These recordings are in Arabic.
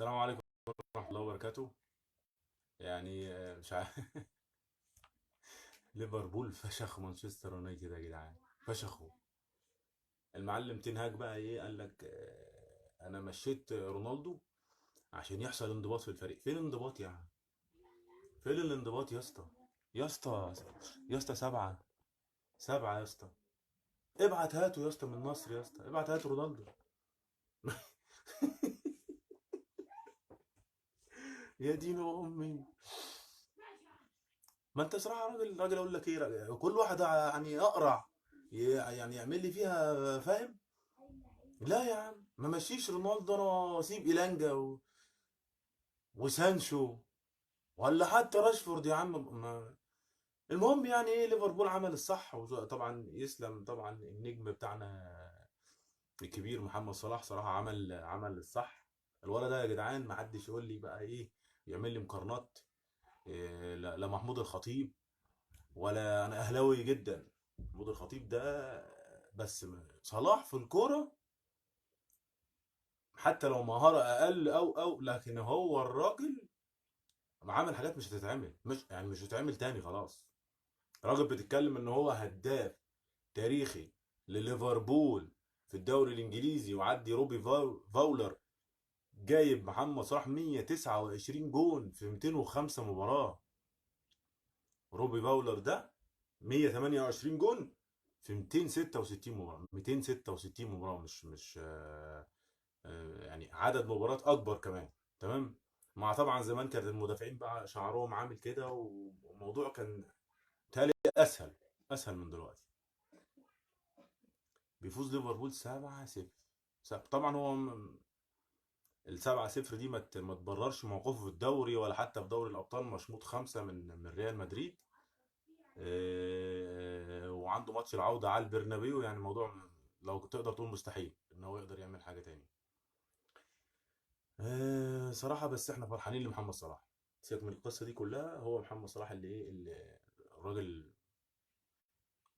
السلام عليكم ورحمة الله وبركاته. مش عارف. ليفربول فشخ مانشستر يونايتد يا جدعان، فشخه. المعلم تنهاج بقى ايه قال لك؟ انا مشيت رونالدو عشان يحصل انضباط في الفريق. فين الانضباط يا عم؟ فين الانضباط يا اسطى؟ يا اسطى، يا اسطى، سبعة، سبعة يا اسطى. ابعت هاته يا اسطى من مصر، يا اسطى ابعت هاته رونالدو. يا دين امي. ما انت صراحة راجل اقول لك ايه، كل واحد يعني اقرع، يعني يعمل لي فيها، فاهم؟ لا يا عم، ما مشيش رونالدو، انا واسيب ايلانجا وسانشو، ولا حتى راشفورد يا عم. المهم يعني ايه، ليفربول عمل الصح، وطبعا يسلم طبعا النجم بتاعنا الكبير محمد صلاح، صراحة عمل الصح. الولد ده يا جدعان ما حدش يقول لي بقى ايه، يعمل لي مقارنات. إيه، لا محمود الخطيب، ولا انا اهلاوي جدا. محمود الخطيب ده، بس صلاح في الكورة حتى لو مهارة اقل او لكن هو الراجل عمل حاجات مش هتتعمل، مش هتتعمل تاني خلاص. راجل بتتكلم ان هو هداف تاريخي لليفربول في الدوري الانجليزي، وعدي روبي فاولر. جايب محمد صلاح 129 جون في 205 مباراة. روبي فاولر ده 128 جون في 266 مباراة، 266 مباراة، مش يعني عدد مباريات اكبر كمان. تمام. مع طبعا زمان كانت المدافعين بقى شعرهم عامل كده، والموضوع كان تالي اسهل من دلوقتي. بيفوز ليفربول 7-0. طبعا هو ال 7-0 دي ما تبررش موقفه في الدوري، ولا حتى في دوري الابطال مشموط خمسه من ريال مدريد. وعنده ماتش العوده على البرنابيو، يعني الموضوع لو تقدر تقول مستحيل ان هو يقدر يعمل حاجه تاني. صراحه بس احنا فرحانين لمحمد صلاح. سيبك من القصه دي كلها، هو محمد صلاح اللي ايه، اللي الراجل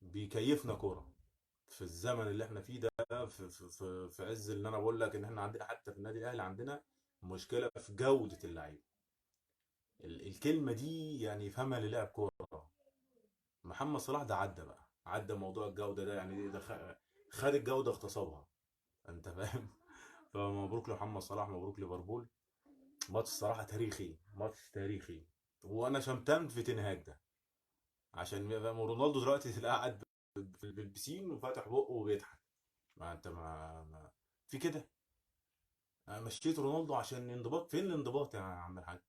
بيكيفنا كوره في الزمن اللي احنا فيه ده. في عز اللي انا بقول لك ان احنا عندنا حتى في النادي الاهلي عندنا مشكله في جوده اللعيبه. الكلمه دي يعني يفهمها اللي لعب كوره. محمد صلاح ده عدى بقى، عدى موضوع الجوده ده، يعني ده خد الجوده اغتصبها. انت فاهم؟ فمبروك لمحمد صلاح، مبروك ليفربول. ماتش صراحه تاريخي، ماتش تاريخي. وانا شمتان في تنهاج ده، عشان رونالدو دلوقتي تلاقيه قاعد في البسين وفاتح بقه وبيضحك. ما انت ما في كده. أنا مشيت رونالدو عشان الانضباط. فين الانضباط يا عم الحاج؟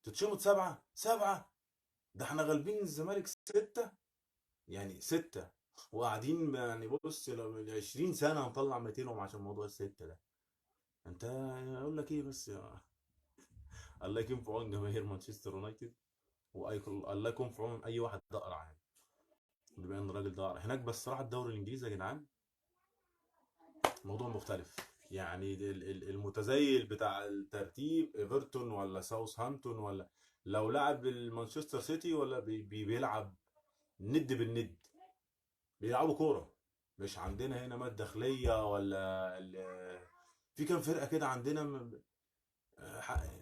تتشمط سبعة سبعة. ده احنا غالبين الزمالك ستة، يعني ستة، وقاعدين يعني بص لو من 20 سنة هنطلع 200 عشان موضوع الستة ده. انت اقول لك ايه بس الله يكون في عون جماهير مانشستر يونايتد، الله يكون في عون اي واحد اقرع يعني، بما ان الراجل ده أقرع هناك. بس صراحة الدوري الانجليزي يا جدعان موضوع مختلف. يعني المتزايل بتاع الترتيب ايفرتون ولا ساوثهامبتون، ولا لو لعب المانشستر سيتي، ولا بيلعب ند بالند، بيلعبوا كوره. مش عندنا هنا مات داخليه ولا في كام فرقه كده عندنا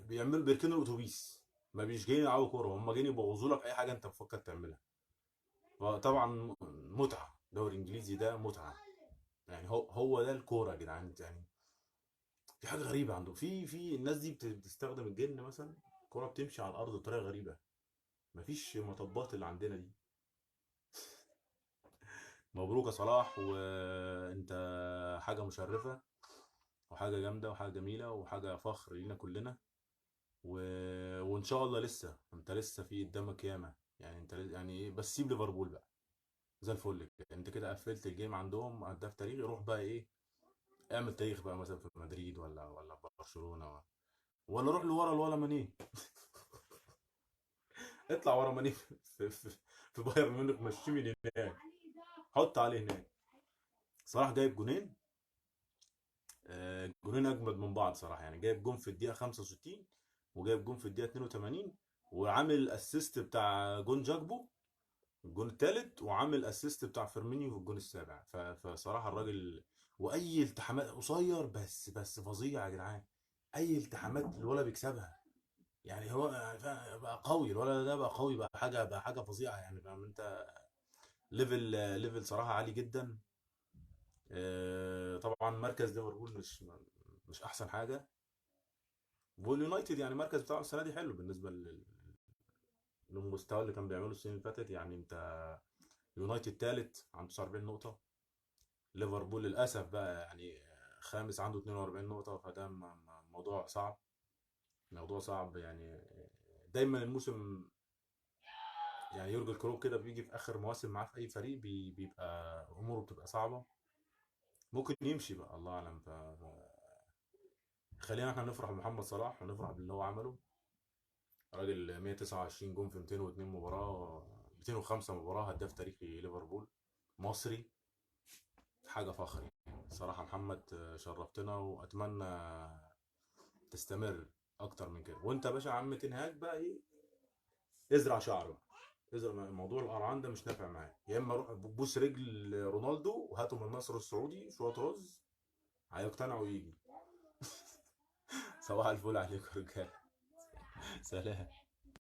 بيعملوا بيركنوا الاتوبيس. ما بيش جايين يلعبوا كوره، هم جايين يبوظوا لك اي حاجه انت بتفكر تعملها. فطبعا متعه الدوري الانجليزي ده متعه. يعني هو ده الكوره يا جدعان يعني. في حاجه غريبه عنده، في الناس دي بتستخدم الجن مثلا. الكوره بتمشي على الارض بطريقه غريبه، مفيش مطبات اللي عندنا دي. مبروك يا صلاح، وانت حاجه مشرفه، وحاجه جامده، وحاجه جميله، وحاجه فخر لينا كلنا. و... وان شاء الله لسه انت لسه في قدامك ياما. يعني انت يعني ايه، بس سيب ليفربول بقى زي الفل كده. انت كده قفلت الجيم عندهم، هداف تاريخي. روح بقى ايه، اعمل تاريخ بقى مثلا في مدريد ولا برشلونه، ولا روح لورا الولا ماني. اطلع ورا ماني في بايرن ميونخ، مشيه من هناك، حط عليه هناك. صلاح جايب جونين، جونين اجمد من بعض صراحه. يعني جايب جون في الدقيقه 65، وجايب جون في الدقيقه 82، وعامل اسيست بتاع جون جاكبو الجون الثالث، وعامل اسيست بتاع فيرمينيو في الجون السابع. فصراحه الراجل، واي التحامات قصير بس فظيع يا جدعان. اي التحامات الولا بيكسبها. يعني هو بقى قوي، الولد ده بقى قوي، بقى حاجه فظيعه يعني، فاهم انت؟ ليفل صراحه عالي جدا. طبعا مركز ليفربول مش احسن حاجه. واليونايتد يعني المركز بتاعه السنه دي حلو بالنسبه للمستوى اللي كان بيعمله السنين اللي فاتت. يعني انت يونايتد تالت عنده 49 نقطه، ليفربول للاسف بقى يعني خامس عنده 42 نقطه، فده موضوع صعب، موضوع صعب يعني. دايما الموسم يعني يورجن كلوب كده بيجي في اخر مواسم معاه في اي فريق بيبقى اموره بتبقى صعبه. ممكن يمشي بقى الله اعلم. خلينا احنا نفرح بمحمد صلاح ونفرح باللي هو عمله. راجل 129 جون في 202 مباراه، 205 مباراه، هداف تاريخي ليفربول، مصري، حاجه فخر يعني. صراحه محمد شرفتنا، واتمنى تستمر اكتر من كده. وانت يا باشا عم تنهاج بقى ايه، ازرع شعر بقى، ازرع. موضوع القرعان ده مش نافع معايا، يا اما روح بوس رجل رونالدو وهاته من النصر السعودي شويه رز، هيقتنع ويجي. صباح الفل عليكم يا رجاله. سلام.